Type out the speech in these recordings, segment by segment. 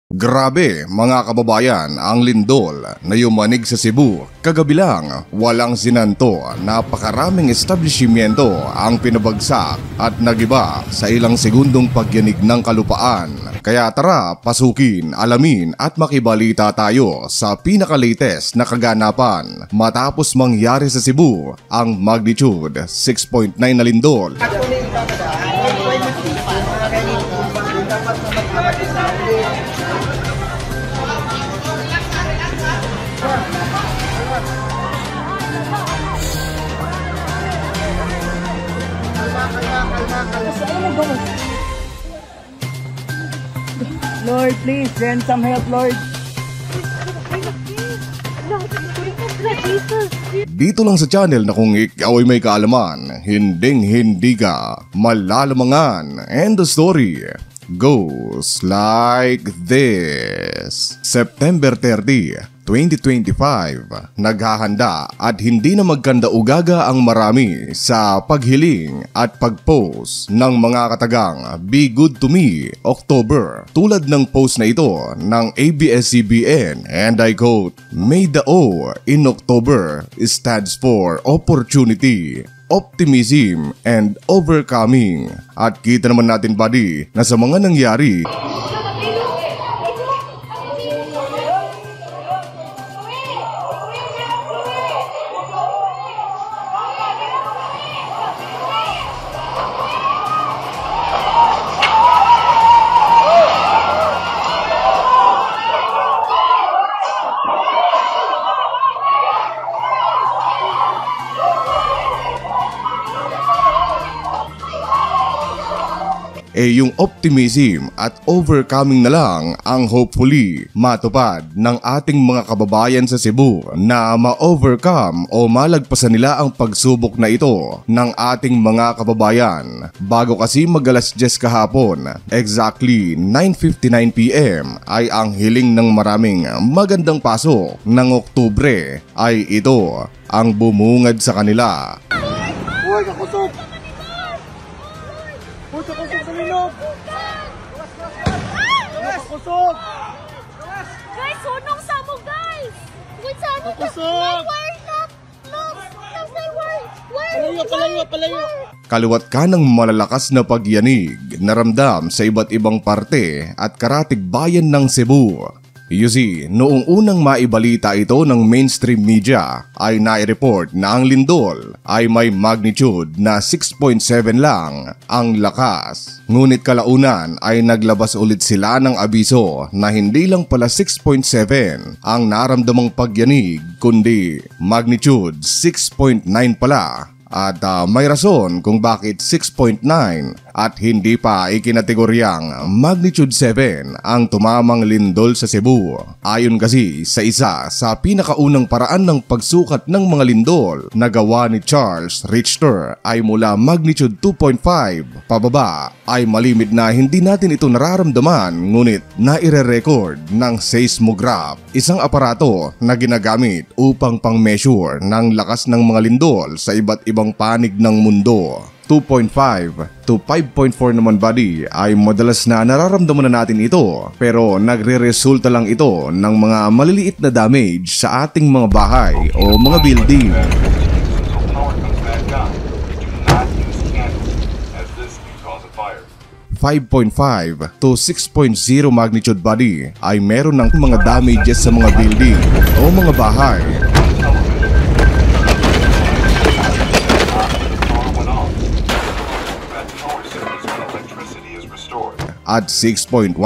Grabe mga kababayan, ang lindol na yumanig sa Cebu kagabi lang, walang sinanto, napakaraming establishmento ang pinabagsak at nagiba sa ilang segundong pagyanig ng kalupaan. Kaya tara, pasukin, alamin at makibalita tayo sa pinaka-latest na kaganapan matapos mangyari sa Cebu ang magnitude 6.9 na lindol. Lord, please send some help, Lord. Dito lang sa channel na kung ikaw ay may kaalaman, hinding-hindi ka malalamangan. And the story goes like this. September 30, 2025, naghahanda at hindi na magkanda-ugaga ang marami sa paghiling at pag-post ng mga katagang Be Good To Me October. Tulad ng post na ito ng ABS-CBN, and I quote, "May the O in October stands for opportunity, optimism, and overcoming." At kita naman natin, buddy, na sa mga nangyari, yung optimism at overcoming na lang ang hopefully matupad ng ating mga kababayan sa Cebu na ma-overcome o malagpasan nila ang pagsubok na ito ng ating mga kababayan. Bago kasi mag-alas 10 kahapon, exactly 9:59 PM ay ang hiling ng maraming magandang pasok ng Oktubre ay ito ang bumungad sa kanila. Uy, kakusog! Puso kusog sa linog! Kakusog! Guys, sunong sa mo, guys! Wait, sa mo! Kakusog! Palayo! Kaliwat ka ng malalakas na pagyanig naramdam sa iba't ibang parte at karatig bayan ng Cebu. You see, noong unang maibalita ito ng mainstream media ay nai-report na ang lindol ay may magnitude na 6.7 lang ang lakas. Ngunit kalaunan ay naglabas ulit sila ng abiso na hindi lang pala 6.7 ang naramdamang pagyanig kundi magnitude 6.9 pala. At may rason kung bakit 6.9 at hindi pa ikinategoryang magnitude 7 ang tumamang lindol sa Cebu. Ayon kasi sa isa sa pinakaunang paraan ng pagsukat ng mga lindol na gawa ni Charles Richter ay mula magnitude 2.5 pababa ay malimit na hindi natin ito nararamdaman, ngunit naire-record ng seismograph, isang aparato na ginagamit upang pang-measure ng lakas ng mga lindol sa iba't ibang panig ng mundo. 2.5 to 5.4 naman, buddy, ay madalas na nararamdaman na natin ito, pero nagre-resulta lang ito ng mga maliliit na damage sa ating mga bahay o mga building. 5.5 to 6.0 magnitude, buddy, ay meron ng mga damages sa mga building o mga bahay. At 6.1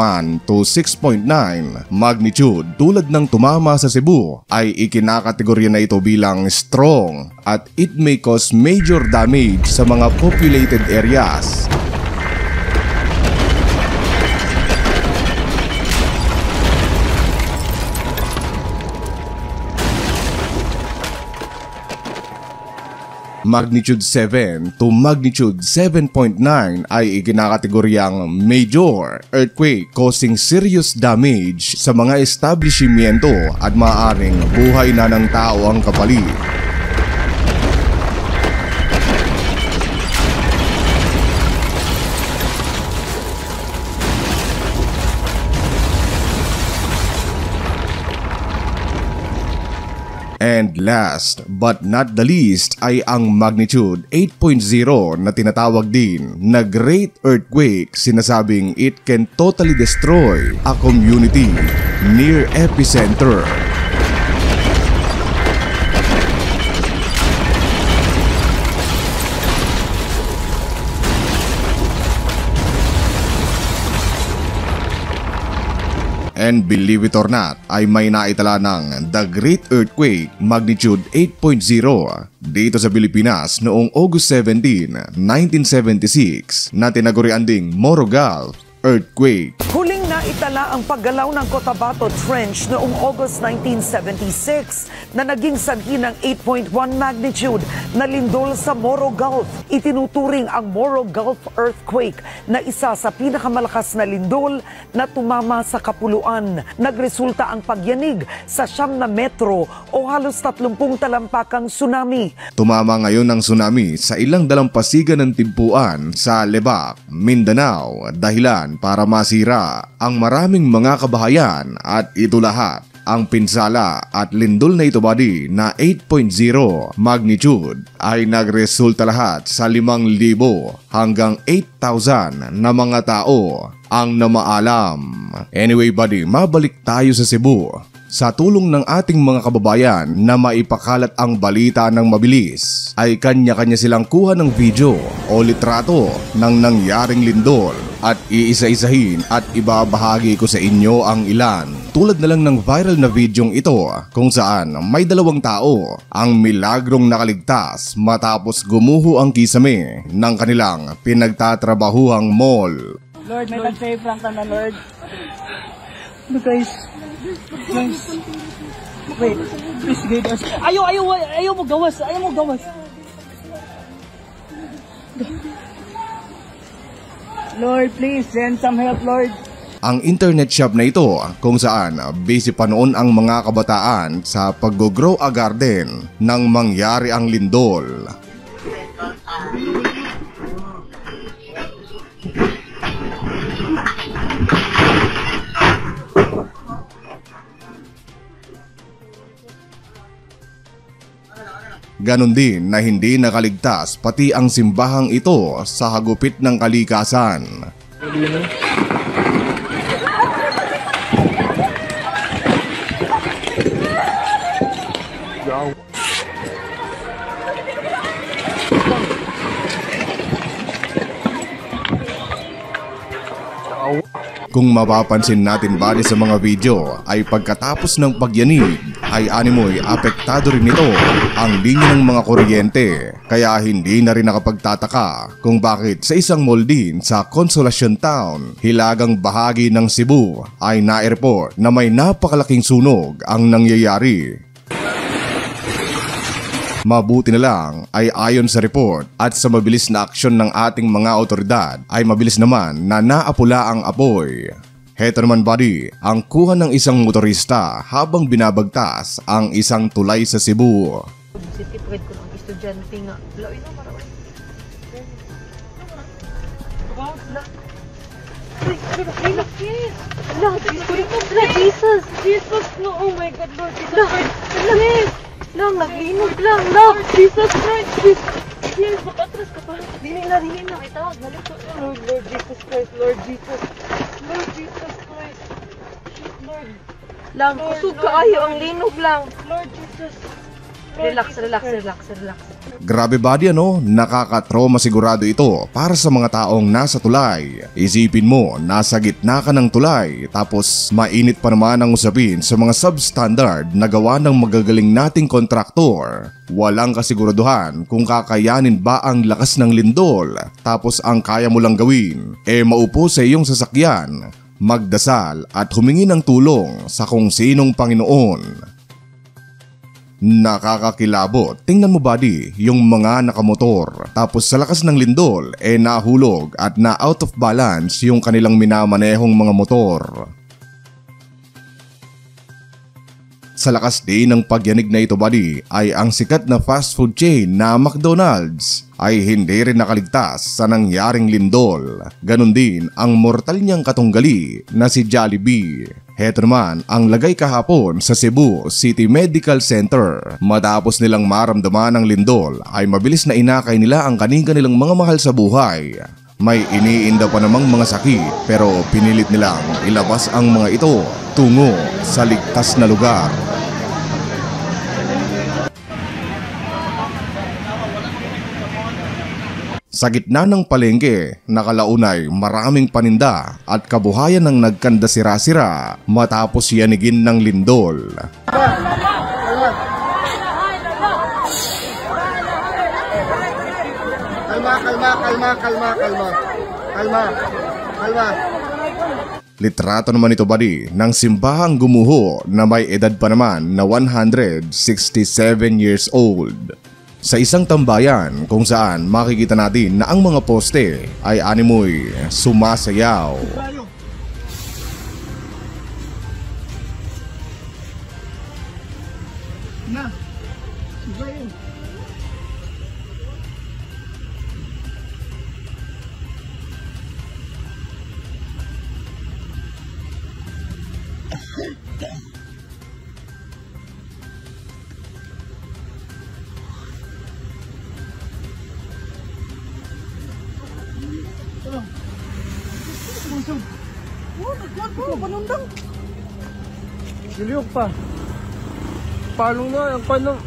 to 6.9 magnitude tulad ng tumama sa Cebu ay ikinakategorya na ito bilang strong at it may cause major damage sa mga populated areas. Magnitude 7 to magnitude 7.9 ay ikinakategoryang major earthquake causing serious damage sa mga establishmento at maaaring buhay na ng tao ang kapalit. And last but not the least ay ang magnitude 8.0 na tinatawag din na Great Earthquake. Sinasabing it can totally destroy a community near epicenter. And believe it or not, ay may naitala ng The Great Earthquake magnitude 8.0 dito sa Pilipinas noong August 17, 1976 na tinagurian ding Morro-Gulf Earthquake. Huling naitala ang paggalaw ng Cotabato Trench noong August 1976 na naging sanhi ng 8.1 magnitude na lindol sa Morro Gulf. Itinuturing ang Morro Gulf Earthquake na isa sa pinakamalakas na lindol na tumama sa kapuluan. Nagresulta ang pagyanig sa 9 na metro o halos 30 talampakang tsunami. Tumama ngayon ang tsunami sa ilang dalampasigan ng timpuan sa Lebac, Mindanao, dahilan para masira ang maraming mga kabahayan at ito lahat ang pinsala at lindol na ito body na 8.0 magnitude ay nagresulta lahat sa 5,000 hanggang 8,000 na mga tao ang namaalam. Anyway buddy, mabalik tayo sa Cebu. Sa tulong ng ating mga kababayan na maipakalat ang balita ng mabilis, ay kanya-kanya silang kuha ng video o litrato ng nangyaring lindol at iisa-isahin at ibabahagi ko sa inyo ang ilan. Tulad na lang ng viral na videong ito kung saan may 2 tao ang milagrong nakaligtas matapos gumuho ang kisame ng kanilang pinagtatrabahuhang mall. Lord, may nag-save rank na Lord. Guys, wait, please guide us. Ayaw mo gawas. Lord, please send some help, Lord. Ang internet shop na ito kung saan busy pa noon ang mga kabataan sa pag-grow a garden nang mangyari ang lindol. Ganon din na hindi nakaligtas pati ang simbahang ito sa hagupit ng kalikasan. Kung mapapansin natin bali sa mga video ay pagkatapos ng pagyanig ay animoy apektado rin nito ang linya ng mga kuryente, kaya hindi na rin nakapagtataka kung bakit sa isang mall din sa Consolacion Town, hilagang bahagi ng Cebu ay na-report na may napakalaking sunog ang nangyayari. Mabuti na lang ay ayon sa report at sa mabilis na aksyon ng ating mga otoridad ay mabilis naman na naapula ang apoy. Heto naman buddy, ang kuha ng isang motorista habang binabagtas ang isang tulay sa Cebu. Sitipwede ko ng estudyante nga. Lawin na marawin. Jesus, no, oh my God, Lord Jesus Christ. Lang, naglinog lang, Lord Jesus Christ. Yes, makatras ka pa. Dili na. Itawag, balik ko. Lord Jesus Christ, Lord Jesus Christ. Lang, kusog kaayo ang linog lang. Lord Jesus. Relax. Grabe buddy ano, nakakatrauma sigurado ito para sa mga taong nasa tulay. Isipin mo, nasa gitna ka ng tulay tapos mainit pa naman ang usapin sa mga substandard na gawa ng magagaling nating kontraktor. Walang kasiguraduhan kung kakayanin ba ang lakas ng lindol tapos ang kaya mo lang gawin maupo sa iyong sasakyan, magdasal at humingi ng tulong sa kung sinong Panginoon. Nakakakilabot. Tingnan mo buddy, yung mga nakamotor. Tapos sa lakas ng lindol, nahulog at na out of balance yung kanilang minamanehong mga motor. Sa lakas din ng pagyanig na ito buddy ay ang sikat na fast food chain na McDonald's ay hindi rin nakaligtas sa nangyaring lindol. Ganon din ang mortal niyang katunggali na si Jollibee. Heto naman ang lagay kahapon sa Cebu City Medical Center. Matapos nilang maramdaman ang lindol ay mabilis na inakay nila ang kanilang mga mahal sa buhay. May iniinda pa namang mga sakit pero pinilit nilang ilabas ang mga ito tungo sa ligtas na lugar. Sa gitna ng palengke, nakalaunay maraming paninda at kabuhayan ng nagkanda sira-sira matapos yanigin ng lindol. Kalma. Litrato naman ito buddy ng simbahang gumuho na may edad pa naman na 167 years old. Sa isang tambayan kung saan makikita natin na ang mga poste ay animoy sumasayaw. Giliok pa. Palong na, ang panong.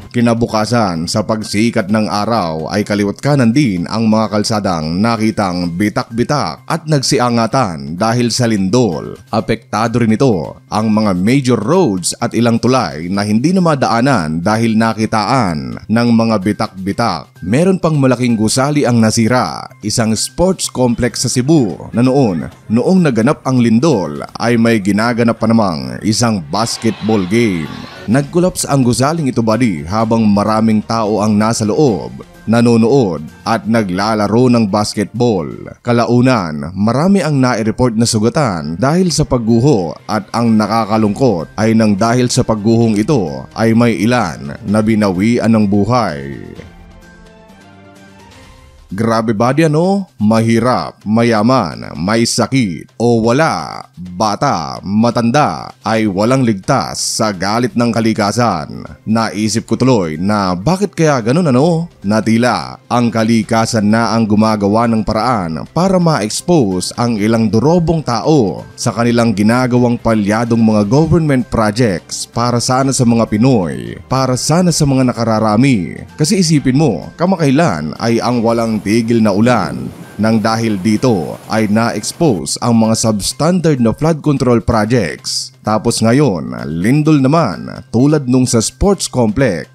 Kinabukasan sa pagsikat ng araw ay kaliwat kanan din ang mga kalsadang nakitang bitak-bitak at nagsiangatan dahil sa lindol. Apektado rin ito ang mga major roads at ilang tulay na hindi na madaanan dahil nakitaan ng mga bitak-bitak. Meron pang malaking gusali ang nasira, isang sports complex sa Cebu na noong naganap ang lindol ay may ginaganap pa namang isang basketball game. Nag-collapse ang gusaling ito buddy habang maraming tao ang nasa loob, nanonood at naglalaro ng basketball. Kalaunan, marami ang nai-report na sugatan dahil sa pagguho at ang nakakalungkot ay nang dahil sa pagguhong ito ay may ilan na binawian ng buhay. Grabe buddy ano? Mahirap, mayaman, may sakit o wala, bata, matanda ay walang ligtas sa galit ng kalikasan. Naisip ko tuloy na bakit kaya ganun ano? Na tila ang kalikasan na ang gumagawa ng paraan para ma-expose ang ilang durobong tao sa kanilang ginagawang palyadong mga government projects para sana sa mga Pinoy, para sana sa mga nakararami. Kasi isipin mo, kamakailan ay ang walang tigil na ulan nang dahil dito ay na-expose ang mga substandard na flood control projects. Tapos ngayon, lindol naman tulad nung sa sports complex.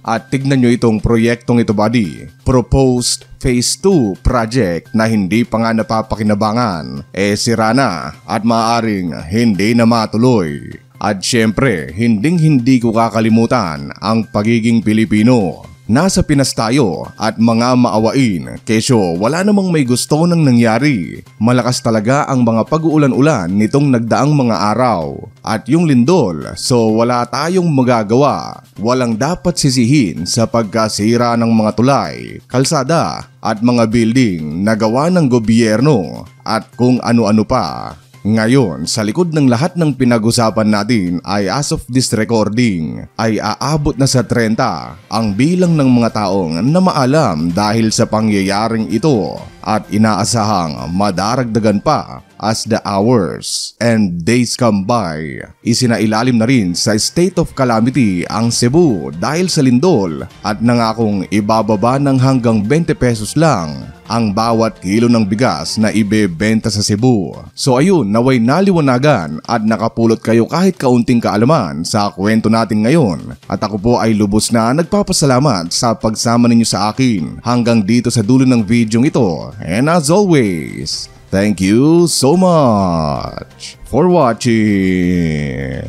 At tignan nyo itong proyektong ito buddy, proposed Phase 2 project na hindi pa nga napapakinabangan, sira na at maaaring hindi na matuloy. At syempre, hindi ko kakalimutan ang pagiging Pilipino. Nasa Pinas tayo at mga maawain kesyo wala namang may gusto nang nangyari. Malakas talaga ang mga pag-uulan-ulan nitong nagdaang mga araw. At yung lindol, so wala tayong magagawa. Walang dapat sisihin sa pagkasira ng mga tulay, kalsada at mga building na gawa ng gobyerno at kung ano-ano pa. Ngayon, sa likod ng lahat ng pinag-usapan natin ay as of this recording ay aabot na sa 30 ang bilang ng mga taong na maalam dahil sa pangyayaring ito at inaasahang madaragdagan pa as the hours and days come by. Isinailalim na rin sa state of calamity ang Cebu dahil sa lindol at nangakong ibababa ng hanggang 20 pesos lang ang bawat kilo ng bigas na ibebenta sa Cebu. So ayun, naway naliwanagan at nakapulot kayo kahit kaunting kaalaman sa kwento natin ngayon. At ako po ay lubos na nagpapasalamat sa pagsama ninyo sa akin hanggang dito sa dulo ng videong ito. And as always, thank you so much for watching.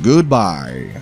Goodbye.